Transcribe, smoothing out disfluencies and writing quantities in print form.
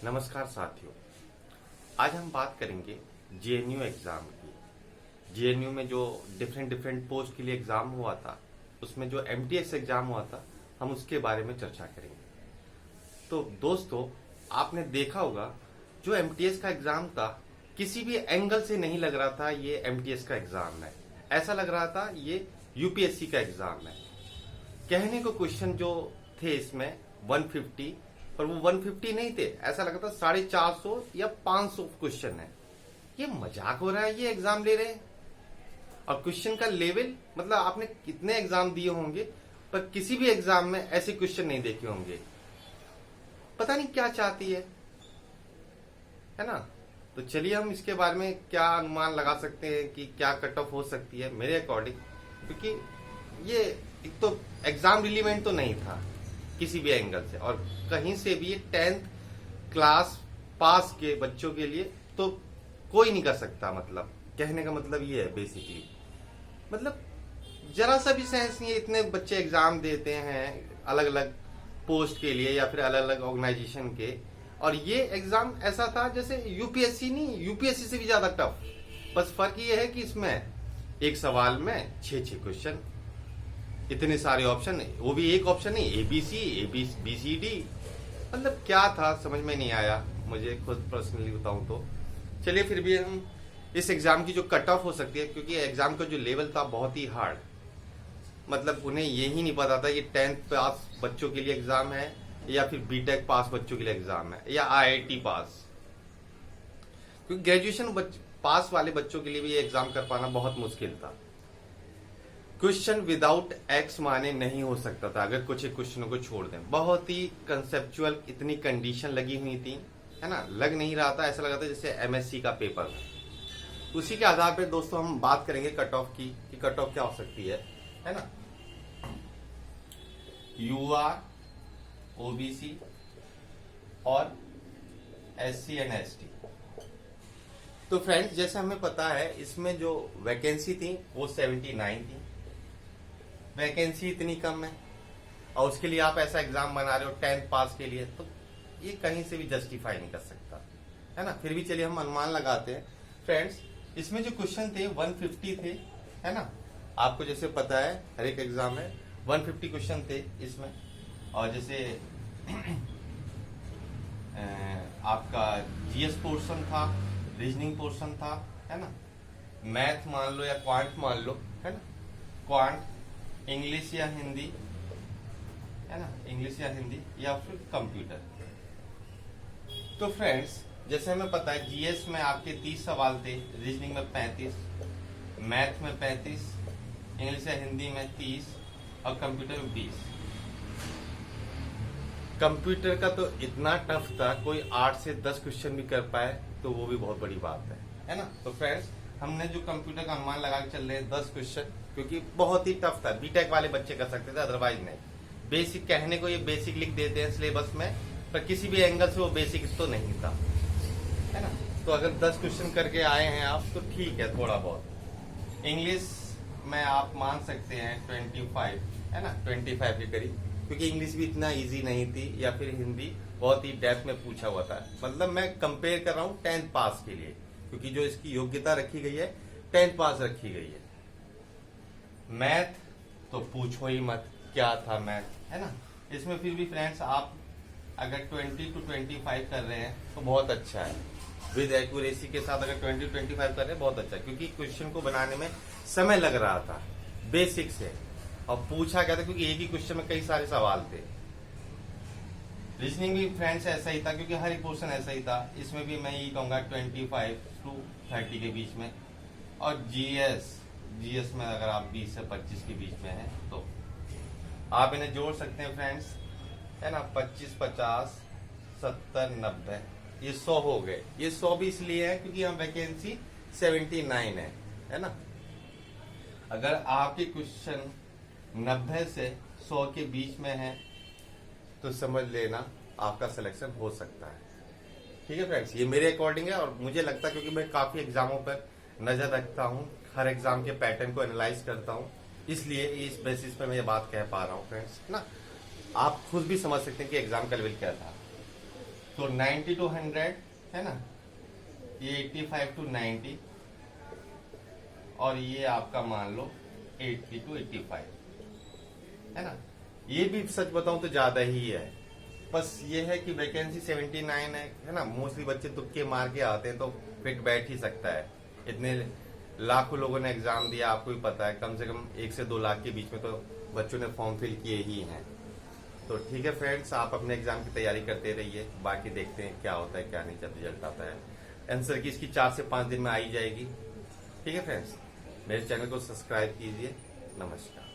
नमस्कार साथियों, आज हम बात करेंगे जेएनयू एग्जाम की। जेएनयू में जो डिफरेंट पोस्ट के लिए एग्जाम हुआ था, उसमें जो एमटीएस एग्जाम हुआ था, हम उसके बारे में चर्चा करेंगे। तो दोस्तों, आपने देखा होगा जो एमटीएस का एग्जाम था, किसी भी एंगल से नहीं लग रहा था ये एमटीएस का एग्जाम है। ऐसा लग रहा था ये यूपीएससी का एग्जाम है। कहने को क्वेश्चन जो थे इसमें 150, पर वो 150 नहीं थे, ऐसा लगा था 450 या 500 क्वेश्चन है। ये मजाक हो रहा है, ये एग्जाम ले रहे हैं। और क्वेश्चन का लेवल, मतलब आपने कितने एग्जाम दिए होंगे, पर किसी भी एग्जाम में ऐसे क्वेश्चन नहीं देखे होंगे। पता नहीं क्या चाहती है ना। तो चलिए हम इसके बारे में क्या अनुमान लगा सकते हैं कि क्या कट ऑफ हो सकती है मेरे अकॉर्डिंग, क्योंकि ये एक तो एग्जाम रिलीवेंट तो नहीं था किसी भी एंगल से, और कहीं से भी 10th क्लास पास के बच्चों के लिए तो कोई नहीं कर सकता। मतलब कहने का मतलब ये है बेसिकली, मतलब जरा सा भी सेंस नहीं है। इतने बच्चे एग्जाम देते हैं अलग अलग पोस्ट के लिए या फिर अलग अलग ऑर्गेनाइजेशन के, और ये एग्जाम ऐसा था जैसे यूपीएससी नहीं, यूपीएससी से भी ज्यादा टफ। बस फर्क ये है कि इसमें एक सवाल में 6 क्वेश्चन, इतने सारे ऑप्शन, वो भी एक ऑप्शन नहीं, ABCD। मतलब क्या था समझ में नहीं आया मुझे खुद पर्सनली बताऊं तो। चलिए फिर भी हम इस एग्जाम की जो कट ऑफ हो सकती है, क्योंकि एग्जाम का जो लेवल था बहुत ही हार्ड, मतलब उन्हें यही नहीं पता था ये 10th पास बच्चों के लिए एग्जाम है या फिर बीटेक पास बच्चों के लिए एग्जाम है या IIT पास। क्योंकि ग्रेजुएशन पास वाले बच्चों के लिए भी ये एग्जाम कर पाना बहुत मुश्किल था। क्वेश्चन विदाउट एक्स माने नहीं हो सकता था अगर कुछ एक क्वेश्चनों को छोड़ दें। बहुत ही कंसेप्चुअल, इतनी कंडीशन लगी हुई थी, है ना। लग नहीं रहा था, ऐसा लगा था जैसे एमएससी का पेपर है। उसी के आधार पर दोस्तों हम बात करेंगे कट ऑफ की, कि कट ऑफ क्या हो सकती है ना। यूआर, ओबीसी और SC एंड ST। तो फ्रेंड्स, जैसे हमें पता है इसमें जो वैकेंसी थी वो 79 थी। वैकेंसी इतनी कम है और उसके लिए आप ऐसा एग्जाम बना रहे हो 10th पास के लिए, तो ये कहीं से भी जस्टिफाई नहीं कर सकता, है ना। फिर भी चलिए हम अनुमान लगाते हैं फ्रेंड्स। इसमें जो क्वेश्चन थे 150 थे, है ना। आपको जैसे पता है हर एक एग्जाम में 150 क्वेश्चन थे इसमें। और जैसे आपका जीएस पोर्शन था, रीजनिंग पोर्शन था, है ना। मैथ मान लो या क्वांट मान लो, है ना। क्वांट, इंग्लिश या हिंदी, है ना, इंग्लिश या हिंदी या फिर कंप्यूटर। तो फ्रेंड्स, जैसे हमें पता है जीएस में आपके 30 सवाल थे, रीजनिंग में 35, मैथ में 35, इंग्लिश या हिंदी में 30 और कंप्यूटर में 20। कंप्यूटर का तो इतना टफ था, कोई 8 से 10 क्वेश्चन भी कर पाए तो वो भी बहुत बड़ी बात है ना। तो फ्रेंड्स, हमने जो कंप्यूटर का अनुमान लगा के चल रहे हैं 10 क्वेश्चन, क्योंकि बहुत ही टफ था। बीटेक वाले बच्चे कर सकते थे, अदरवाइज नहीं। बेसिक कहने को ये बेसिक लिख देते हैं सिलेबस में, पर किसी भी एंगल से वो बेसिक तो नहीं था, है ना। तो अगर 10 क्वेश्चन करके आए हैं आप तो ठीक है, थोड़ा बहुत। इंग्लिश में आप मान सकते हैं 25, है ना, 25 के करीब, क्योंकि इंग्लिश भी इतना इजी नहीं थी, या फिर हिंदी बहुत ही डेप्थ में पूछा हुआ था। मतलब मैं कंपेयर कर रहा हूँ 10th पास के लिए, क्योंकि जो इसकी योग्यता रखी गई है 10th पास रखी गई है। मैथ तो पूछो ही मत, क्या था मैथ, है ना। इसमें फिर भी फ्रेंड्स आप अगर 20 to 25 कर रहे हैं तो बहुत अच्छा है। विद एक्यूरेसी के साथ अगर 20 to 25 कर रहे हैं बहुत अच्छा है, क्योंकि क्वेश्चन को बनाने में समय लग रहा था बेसिक से, और पूछा क्या था क्योंकि एक ही क्वेश्चन में कई सारे सवाल थे। रीजनिंग भी फ्रेंड्स ऐसा ही था, क्योंकि हर एक क्वेश्चन ऐसा ही था। इसमें भी मैं यही कहूंगा 25 to 30 के बीच में। और जीएस में अगर आप 20 से 25 के बीच में हैं तो आप इन्हें जोड़ सकते हैं फ्रेंड्स, है ना। 25, 50, 70, 90, ये 100 हो गए। ये 100 भी इसलिए है क्योंकि हम वैकेंसी 79 है ना। अगर आपके क्वेश्चन 90 से 100 के बीच में है तो समझ लेना आपका सिलेक्शन हो सकता है। ठीक है फ्रेंड्स, ये मेरे अकॉर्डिंग है, और मुझे लगता है क्योंकि मैं काफी एग्जामों पर नजर रखता हूँ, हर एग्जाम के पैटर्न को एनालाइज करता हूँ, इसलिए इस बेसिस पर मैं ये बात कह पा रहा हूँ फ्रेंड्स, ना। आप खुद भी समझ सकते हैं कि एग्जाम का लेवल क्या था। तो 90 to 100 है ना, ये 85 to 90, और ये आपका मान लो 80 to 85, है ना। ये भी सच बताऊं तो ज्यादा ही है, बस ये है कि वैकेंसी 79 है ना। मोस्टली बच्चे तुक्के मार के आते हैं तो फिट बैठ ही सकता है। इतने लाखों लोगों ने एग्जाम दिया, आपको भी पता है, कम से कम 1 से 2 लाख के बीच में तो बच्चों ने फॉर्म फिल किए ही हैं। तो ठीक है फ्रेंड्स, आप अपने एग्जाम की तैयारी करते रहिए, बाकी देखते हैं क्या होता है क्या नहीं, जब रिजल्ट आता है। आंसर की इसकी 4 से 5 दिन में आ ही जाएगी। ठीक है फ्रेंड्स, मेरे चैनल को सब्सक्राइब कीजिए। नमस्कार।